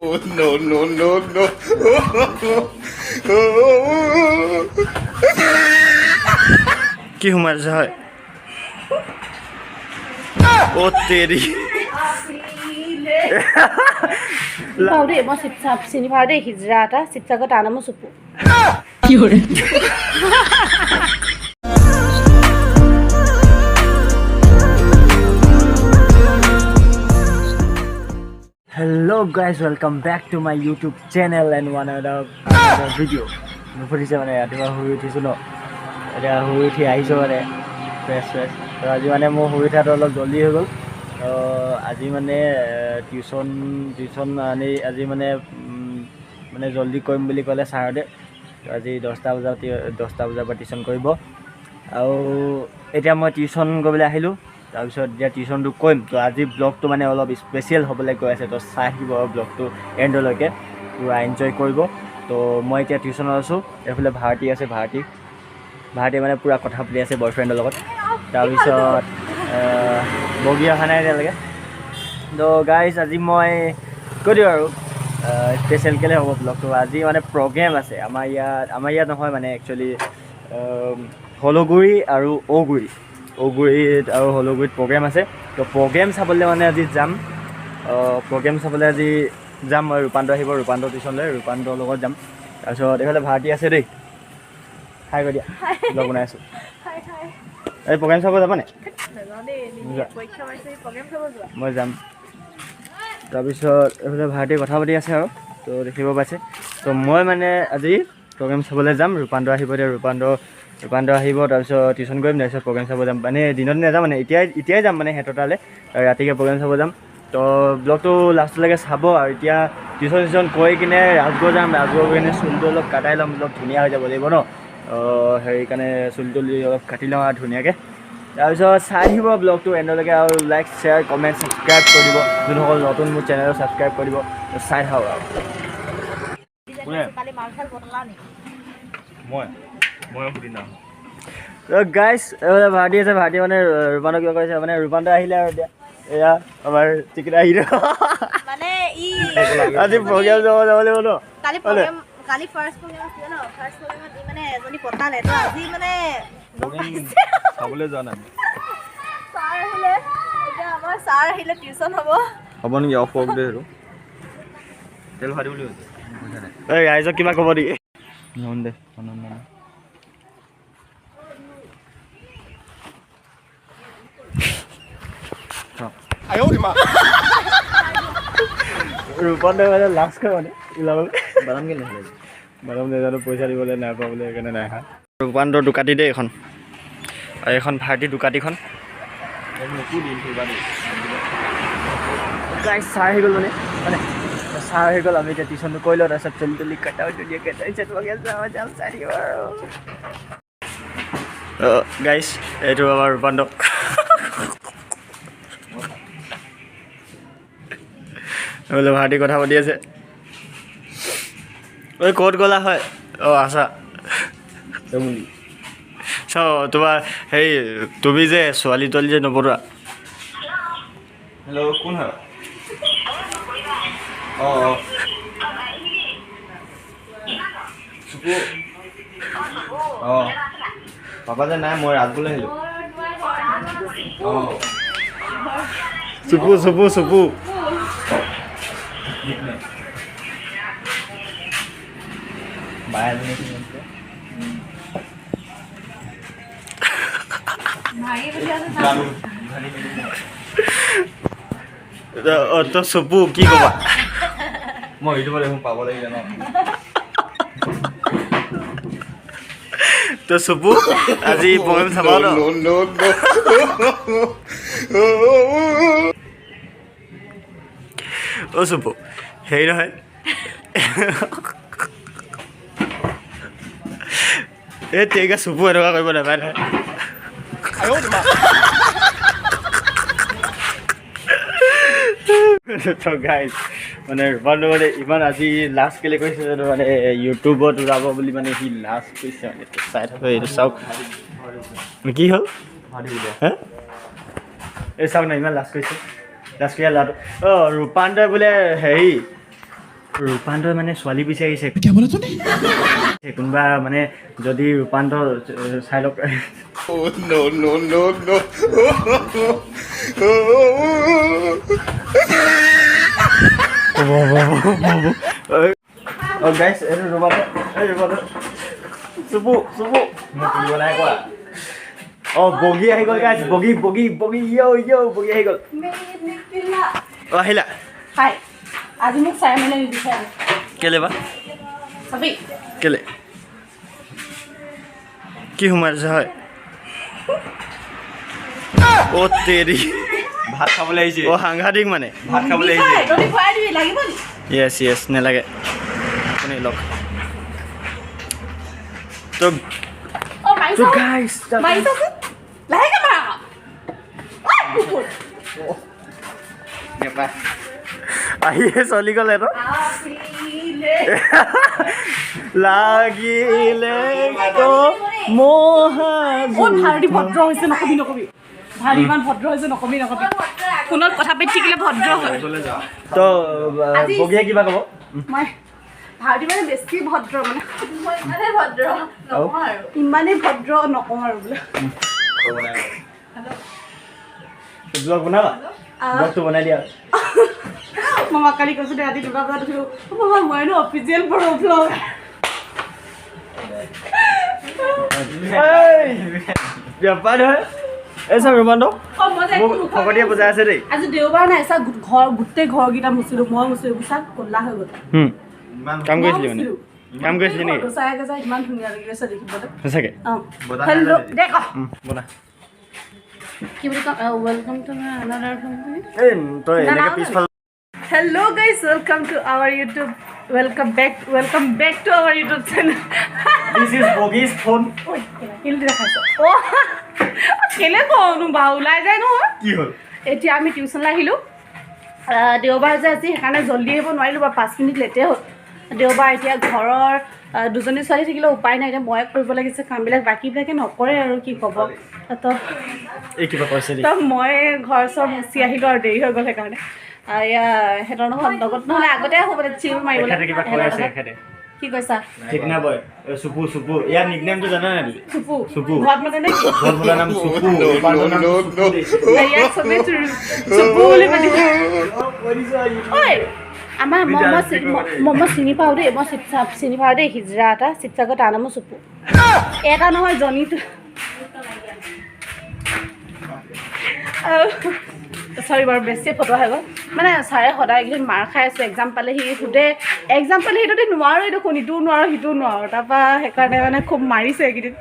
Oh no no no no! কি সোমাইছে হয় ও তেৰি Paude mo sip sini paude hijrata sip sagot anamu supu. Hello guys, welcome back to my YouTube channel and one other video. Nupuri se mane atiba hui uthisu no. Eta hui uthi aiso mane fresh. To aji mane mo hui utha to olop joldi হৈ গল. To aji mane tuition ani aji mane mane joldi koim boli kole sarade. To aji 10টা বজাৰ পৰা tuition কৰিব আৰু এতিয়া মই tuition গবলৈ আহিলো তাৰপিছত এতিয়া টিউচনটো কৰিম তো আজি ব্লগটো মানে অলপ স্পেচিয়েল হ'বলৈ গৈ আছে তো চাই আহিব ব্লগটো এণ্ডলৈকে পুৰা এনজয় কৰিব তো মই এতিয়া টিউচনত আছোঁ এইফালে ভাৰতী আছে ভাৰতী মানে পুৰা কথা পাতি আছে বয়ফ্ৰেণ্ডৰ লগত তাৰপিছত বগি অহা নাই এতিয়ালৈকে তো গাইজ আজি মই কৈ দিওঁ আৰু স্পেচিয়েল কেলে হ'ব ব্লগটো আজি মানে প্ৰগ্ৰেম আছে আমাৰ ইয়াত নহয় মানে একচুৱেলি হলগুৰি আৰু অগুৰিত আৰু হলগুৰিত প্ৰগ্ৰেম আছে তো প্ৰগ্ৰেম চাবলৈ মানে আজি যাম মই ৰূপান্তৰ আহিব ৰূপান্তৰ টিউচনলৈ ৰূপান্তৰ লগত যাম তাৰপিছত এইফালে ভাৰতী আছে দেই হাই কৈ দিয়া ব্লগ বনাই আছোঁ এই প্ৰগ্ৰেম চাব যাবানে মই যাম তাৰপিছত এইফালে ভাৰতীয়ে কথা পাতি আছে আৰু তো দেখিব পাইছে তো মই মানে আজি প্ৰগ্ৰেম চাবলৈ যাম ৰূপান্তৰ আহিব এতিয়া ৰূপান্তৰ আহিব তাৰপিছত টিউচন কৰিম তাৰপিছত প্ৰগ্ৰেম চাব যাম মানে দিনত নাযাম মানে এতিয়াই যাম মানে সিহঁতৰ তালৈ ৰাতিকৈ প্ৰগ্ৰেম চাব যাম তো ব্লগটো লাষ্টলৈকে চাব আৰু এতিয়া টিউচন কৰি কিনে ৰাজগড় যাম ৰাজগড় গৈ কিনে চুলিটো অলপ কাটাই ল'ম অলপ ধুনীয়া হৈ যাব লাগিব ন সেইকাৰণে চুলিটো অলপ কাটি লওঁ আৰু ধুনীয়াকৈ তাৰপিছত চাই আহিব ব্লগটো এণ্ডলৈকে আৰু লাইক শ্বেয়াৰ কমেণ্ট ছাবস্ক্ৰাইব কৰি দিব যোনসকল নতুন মোৰ চেনেল ছাবস্ক্ৰাইব কৰি দিব চাই থাকক আৰু মই সুধি নাম গাইজ এইফালে ভাৰতী আছে ভাৰতী মানে ৰূপান্তৰ কিয় কৰিছে মানে ৰূপান্তৰ আহিলে আৰু এতিয়া এয়া আমাৰ টিকেট আহিলে মানে আজি প্ৰগ্ৰেম যাব লাগিব ন কালি ফাৰ্ষ্ট প্ৰগ্ৰেম আছিল ন ফাৰ্ষ্ট প্ৰগ্ৰেমত মানে এজনী পতালে তো আজি মানে চাবলৈ যোৱা নাই ছাৰ আহিলে এতিয়া আমাৰ ছাৰ আহিলে টিউচন হ'ব নেকি অফ দে আৰু তেল ভাৰি বুলি এই ৰাইজক কিবা ক'ব নেকি দে ৰূপান্তৰ মানে লাষ্ট খাই মানে ওলাবলৈ বাদাম কেলে বাদাম নেজানো পইচা দিবলৈ নাই পোৱা বোলে সেইকাৰণে নাই অহা ৰূপান্তৰ দুকাটি দেই এইখন আৰু এইখন ভাৰতী দুকাটিখন গাইজ চাৰ হৈ গ'ল মানে চাৰ হৈ গ'ল আমি এতিয়া টিউচনটো কৰি লওঁ তাৰপিছত চলি কাটাও ধুনীয়াকৈ তাৰপিছত যাম চাই দিব আৰু গাইজ এইটো আমাৰ ৰূপান্তৰ বোলে ভাৰতী কথা পাতি আছে ঐ ক'ত গ'লা হয় আছা চাওঁ তোমাৰ হেৰি তুমি যে ছোৱালী তোৱালী যে নপঢ়োৱা হেল্ল' কোন হয় চুপু পাপা যে নাই মই ৰাজগড়লৈ আহিলোঁ চুপু বাই তো চুপু কি ক'বা মই ইউটিউবত দেখোন পাব লাগিলে ন তো চুপু আজি প্ৰগ্ৰেম চাবা ন চুপু হেৰি নহয় এই তেৰিকা চুপু এনেকুৱা কৰিব নাপায় নহয় গাইজ মানে ৰূপান্তৰ মানে ইমান আজি লাষ্ট কেলে কৈছে জানো মানে ইউটিউবত ওলাব বুলি মানে সি লাষ্ট কৈছে মানে চাই থাকোঁ এইটো চাওক কি হ'ল হে এই চাওক না ইমান লাষ্ট কৈছে লাষ্ট কৰি ল'ৰাটো ৰূপান্তৰ বোলে হেৰি ৰূপান্তৰ মানে ছোৱালী বিচাৰিছে কোনোবা মানে যদি ৰূপান্তৰ চাই লওক গাইছ এইটো ৰূপান্তৰ চুপু মোক দিব নাই কোৱা বগী আহি গ'ল গাইছ বগী বগী আহি গ'ল আহিলা হাই আজি মোক চাই মানে নিদিছে কেলে বা চাবি কেলে কি সোমাইছে হয় অ তেৰি ভাত খাবলৈ আহিছে সাংঘাতিক মানে ভাত খাবলৈ আহিছে তই খুৱাই দিবি লাগিব নি য়েছ নেলাগে আপুনি লওক তো অ মাইছ গাইছ মাইছ লাহেকে মাৰা ঐ কুকুৰ আহিয়ে চলি গ'লে তো লাগিলে ভাৰতী ভদ্ৰ হৈছে নকবি ভাৰী ইমান ভদ্ৰ হৈছে নকবি ফোনত কথা পাতি থাকিলে ভদ্ৰ হয় তো বগীয়ে কিবা ক'ব মই ভাৰতী মানে বেছি ভদ্ৰ মানে ইমানেই ভদ্ৰ নকওঁ আৰু বোলে ব্লগ বনাবা ব্লগটো বনাই দিয়া মামা কালি কৈছো দে ৰাতি 2টা বজাত উঠিলো মামা মইনো অফিচিয়েল ব্লগ বেপাৰ হয় এই চাওক ৰূপান্তৰ ফকতীয়া বজাই আছে দেই আজি দেওবাৰ নাই চা গোটেই ঘৰকেইটা মুচিলো মই মুচিলো বুচা ক'লা হৈ গ'ল কাম কৰিছিলি মানে কাম কৰিছিলি নেকি ইমান ধুনীয়া লাগি আছে দেখিবলৈ সঁচাকে হেল্ল' দে ক বনা কি বুলি কম ৱেলকাম টু আনাদাৰ তই এনেকে পিছফাল Hello guys, welcome to our YouTube. Welcome back to our YouTube channel. This is Bogi's phone. Oi, kele dekhaiso. Oh, kele konu ba ulai jai no? Ki hol? Etia ami tuition la hilu. Deobar je asi hekane joldi ebo noilu ba 5 minute late hol. Deobar etia ghoror দুজনী ছোৱালী থাকিলে উপায় নাই মই কৰিব লাগিছে কামবিলাক বাকীবিলাকে নকৰে আৰু কি ক'ব তো এই কিবা কৈছে তো মই ঘৰ চব মুচি আহিলোঁ আৰু দেৰি হৈ গ'ল সেইকাৰণে সিহঁতৰ লগত নহ'লে আগতে হ'ব চিল মাৰিবলৈ কি কৈছা ঠিক না বয় চুপু ইয়াৰ নিকনেমটো জানা নাই চুপু ঘৰত মানে নে ঘৰত বোলা নাম চুপু ইয়াক চবেই চুপু বুলি মাতিছে ঐ আমাৰ মম চিনি পাওঁ দেই মই চিনি পাওঁ দেই হিজৰা এটা শিৱসাগৰ তাৰ নামো চুপু এটা নহয় জনীটো চৰি বাৰু বেছি ফটোৱা হৈ গ'ল মানে ছাৰে সদায় এইকেইদিন মাৰ খাই আছোঁ এক্সাম পালে সি সোধে এক্সাম পালে সিটোতে নোৱাৰোঁ এইটো ইটোও নোৱাৰোঁ সিটোও নোৱাৰোঁ তাৰপৰা সেইকাৰণে মানে খুব মাৰিছে এইকেইদিন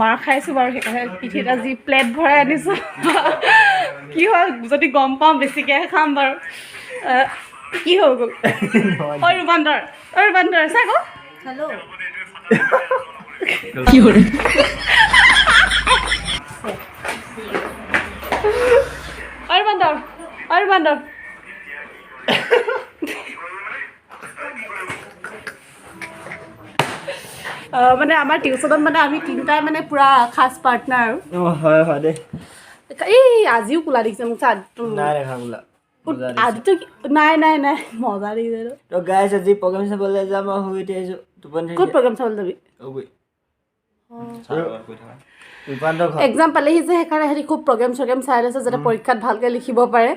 মাৰ খাইছোঁ বাৰু সেইকাৰণে পিঠিত আজি প্লেট ভৰাই আনিছোঁ কি হয় যদি গম পাওঁ বেছিকৈহে খাম বাৰু কি হৈ গ'ল ঐ ৰূপান্তৰ চাই ক হেল্ল' কি হ'ল Armandor. মানে আমাৰ টিউচনত মানে আমি তিনিটাই মানে পুৰা খাস পাৰ্টনাৰ হয় দে এই আজিও কোলা দেখিছে মোক নাই দেখা কোলা আজিতো নাই মজা দেখিছে তো গাইছ আজি প্ৰগ্ৰাম চাবলৈ যাম মই শুই উঠিছোঁ টোপনি ক'ত প্ৰগ্ৰাম চাবলৈ যাবি এক্সাম পালেহি যে সেইকাৰণে সিহঁতি খুব প্ৰগ্ৰেম চাই আছে যাতে পৰীক্ষাত ভালকৈ লিখিব পাৰে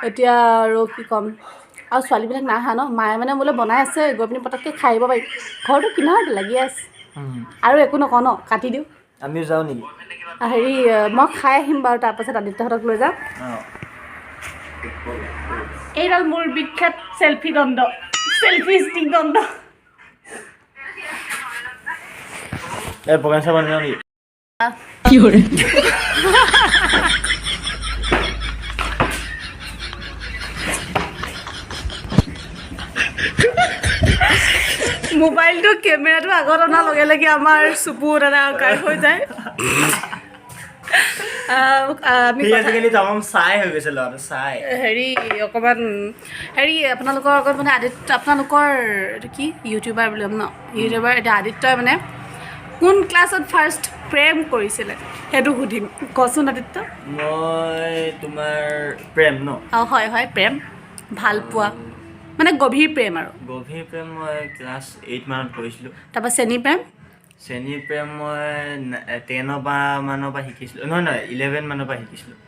এতিয়া আৰু কি ক'ম আৰু ছোৱালীবিলাক নাই অহা ন মায়ে মানে মোলৈ বনাই আছে গৈ পিনি পটককৈ খাই আহিব পাৰি ঘৰটো কিনাৰতে লাগি আছে আৰু একো নকওঁ ন কাটি দিওঁ আমিও যাওঁ নেকি হেৰি মই খাই আহিম বাৰু তাৰপাছত আদিত্যহঁতক লৈ যাম এইডাল মোৰ বিখ্যাত চেল্ফি ষ্টিক দণ্ড এই প্ৰগ্ৰাম চাব নাযাওঁ নেকি কি হ'ল মোবাইলটো কেমেৰাটো আগত অনাৰ লগে লগে আমাৰ চুপু দাদা গাই হৈ যায় হেৰি অকণমান হেৰি আপোনালোকৰ আগত মানে আপোনালোকৰ কি ইউটিউবাৰ বুলি ক'ম ন ইউটিউবাৰ এতিয়া আদিত্যই মানে কোন ক্লাছত ফাৰ্ষ্ট প্ৰেম কৰিছিলে সেইটো সুধিম কচোন আদিত্য মই তোমাৰ প্ৰেম ন হয় প্ৰেম ভাল পোৱা মানে গভীৰ প্ৰেম আৰু গভীৰ প্ৰেম মই ক্লাছ 8 মানত কৰিছিলোঁ তাৰপৰা চেনী প্ৰেম চেনী প্ৰেম মই 10 মানৰ পৰা শিকিছিলোঁ নহয় 11 মানৰ পৰা শিকিছিলোঁ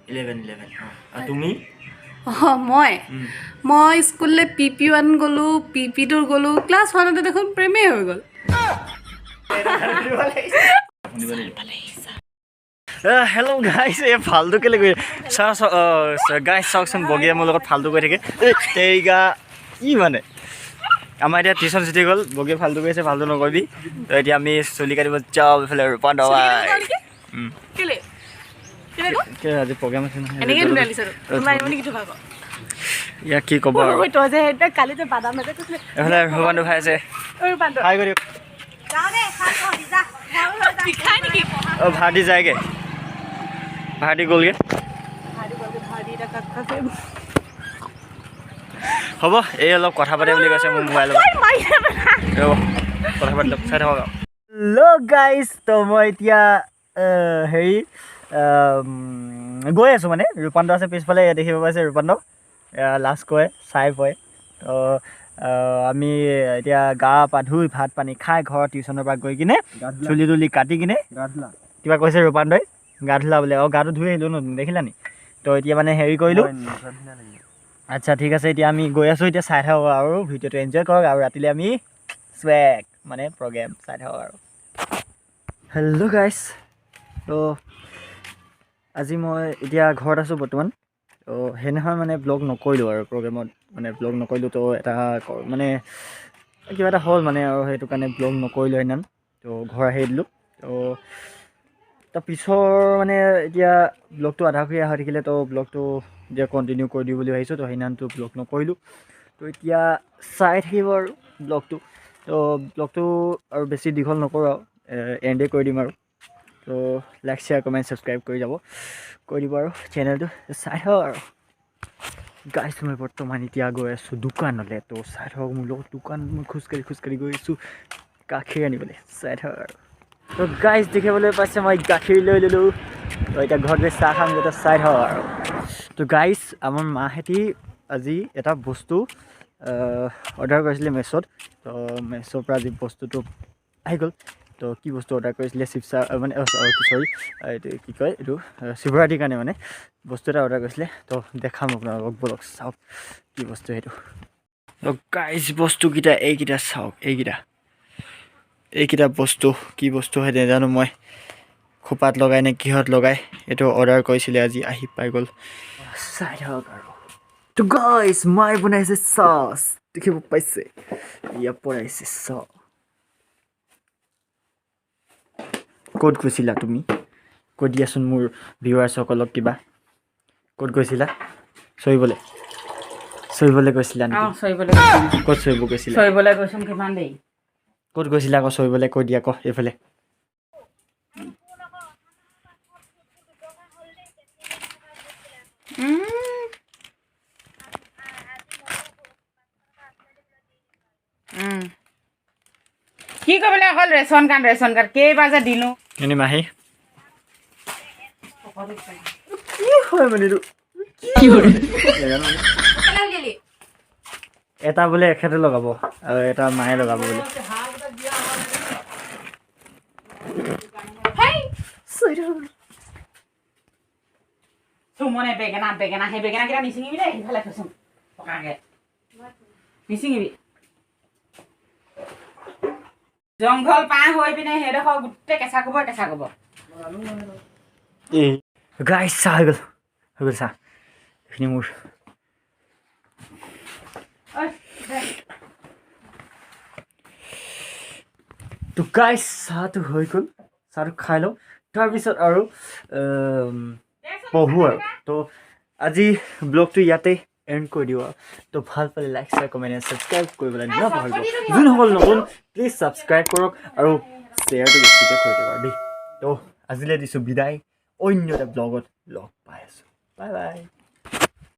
11 আৰু তুমি মই স্কুললৈ PP1 গ'লোঁ PP2 গ'লোঁ ক্লাছ 1তে দেখোন প্ৰেমেই হৈ গ'ল হেল্ল' গাইছ এই ফাল্টু কেলৈ কৰি গাইছ চাওকচোন বগীয়ে মোৰ লগত ফাল্টু কৰি থাকে এই গা কি মানে আমাৰ এতিয়া টিউশ্যন ছুটি গ'ল বগীয়ে ফাল্টু কৰিছে ফাল্টু নকৰিবি তো এতিয়া আমি চুলি কাটিব যাওঁ এইফালে ৰূপান্তৰ আজি প্ৰগ্ৰেম আছে ইয়াক কি ক'ব আৰু এইফালে ৰূপান্তৰ খাই আছে খাই কৰি ভাৰতী যায়গৈ ভাৰতী গ'লগৈ হ'ব এই অলপ কথা পাতে বুলি কৈছে মোৰ মোবাইলত কথা পাতি চাই থাকক হেল্ল' গাইজ তো মই এতিয়া হেৰি গৈ আছোঁ মানে ৰূপান্তৰ আছে পিছফালে দেখিব পাইছে ৰূপান্তৰ লাষ্ট কয় চাই পয় তো আমি এতিয়া গা পা ধুই ভাত পানী খাই ঘৰত টিউশ্যনৰ পৰা গৈ কিনে চুলি তুলি কাটি কিনে কিবা কৈছে ৰূপান্তই গা ধুলা বোলে গাটো ধুই আহিলোঁ ন দেখিলা নি তো এতিয়া মানে হেৰি কৰিলোঁ আচ্ছা ঠিক আছে এতিয়া আমি গৈ আছোঁ এতিয়া চাই থাকক আৰু ভিডিঅ'টো এনজয় কৰক আৰু ৰাতিলৈ আমি স্ৱেগ মানে প্ৰগ্ৰেম চাই থাকক আৰু হেল্ল' গাইছ তো আজি মই এতিয়া ঘৰত আছোঁ বৰ্তমান তো সেইদিনাখন মানে ব্লগ নকৰিলোঁ আৰু প্ৰগ্ৰেমত মানে ব্লগ নকৰিলোঁ তো এটা মানে কিবা এটা হ'ল মানে আৰু সেইটো কাৰণে ব্লগ নকৰিলোঁ সেইদিনাখন তো ঘৰ আহি দিলোঁ তো তাৰ পিছৰ মানে এতিয়া ব্লগটো আধাখৰীয়া হৈ থাকিলে তো ব্লগটো এতিয়া কণ্টিনিউ কৰি দিওঁ বুলি ভাবিছোঁ তো সেইদিনাখনটো ব্লগ নকৰিলোঁ তো এতিয়া চাই থাকিব আৰু ব্লগটো তো ব্লগটো আৰু বেছি দীঘল নকৰোঁ আৰু এণ্ডে কৰি দিম আৰু তো লাইক শ্বেয়াৰ কমেণ্ট ছাবস্ক্ৰাইব কৰি দিব আৰু চেনেলটো চাই থাকক আৰু গাইছ মই বৰ্তমান এতিয়া গৈ আছোঁ দোকানলৈ তো চাই থাকক মোৰ লগত দোকান মই খোজকাঢ়ি গৈ আছোঁ গাখীৰ আনিবলৈ চাই থাকক আৰু তো গাইছ দেখিবলৈ পাইছে মই গাখীৰ লৈ ল'লোঁ তো এতিয়া ঘৰত গৈ চাহ খাম যাতে চাই থাকক আৰু তো গাইছ আমাৰ মাহেঁতি আজি এটা বস্তু অৰ্ডাৰ কৰিছিলে মেছত তো মেছৰ পৰা আজি বস্তুটো আহি গ'ল তো কি বস্তু অৰ্ডাৰ কৰিছিলে মানে চৰি এইটো কি কয় এইটো শিৱৰাত্ৰিৰ কাৰণে মানে বস্তু এটা অৰ্ডাৰ কৰিছিলে তো দেখাম আপোনালোকক বলক চাওক কি বস্তু সেইটো তো গাইছ বস্তুকেইটা এইকেইটা চাওক এইকেইটা বস্তু কি বস্তু হয় নাজানো মই খোপাত লগাই নে কিহত লগাই এইটো অৰ্ডাৰ কৰিছিলে আজি আহি পাই গ'ল চাই থাকক আৰু তো গাইছ মায়ে বনাইছে চচ দেখিব পাইছে ইয়াত বনাইছে চচ ক'ত গৈছিলা তুমি কৈ দিয়াচোন মোৰ ভিউৱাৰ্ছসকলক কিবা ক'ত গৈছিলা চৰিবলৈ গৈছিলা নেকি ক'ত চৰিব গৈছিলা ক'ত গৈছিলা আকৌ চৰিবলৈ কৈ দিয়া আকৌ এইফালে কি কৰিবলৈ অকল ৰেচন কাৰ্ড কেইবাৰ যে দিলোঁ এনে মাহী কি হয় মানে এটা বোলে এখেতে লগাব আৰু এটা মায়ে লগাব বোলে চুমনে বেগেনা সেই বেগেনাকেইটা নিচিঙিবি দেই সিফালে থৈচোন পকাকৈ নিচিঙিবি জংঘল পাৰ হৈ পিনে সেইডোখৰ গোটেই কেঁচা গোবৰ গাইছ চাহ হৈ গ'ল চাহ এইখিনি মোৰ তো গাইছ চাহটো হৈ গ'ল চাহটো খাই লওঁ তাৰপিছত আৰু পঢ়োঁ আৰু তো আজি ব্লগটো ইয়াতে এণ্ড কৰি দিওঁ আৰু তো ভাল পালে লাইক শ্বেয়াৰ কমেণ্ট ছাবস্ক্ৰাইব কৰিবলৈ নাপাহৰিব যোনসকল নতুন প্লিজ ছাবস্ক্ৰাইব কৰক আৰু শ্বেয়াৰটো বেছিকৈ কৰি দিয়ক আৰু দেই তো আজিলৈ দিছোঁ বিদায় অন্য এটা ব্লগত লগ পাই আছোঁ বাই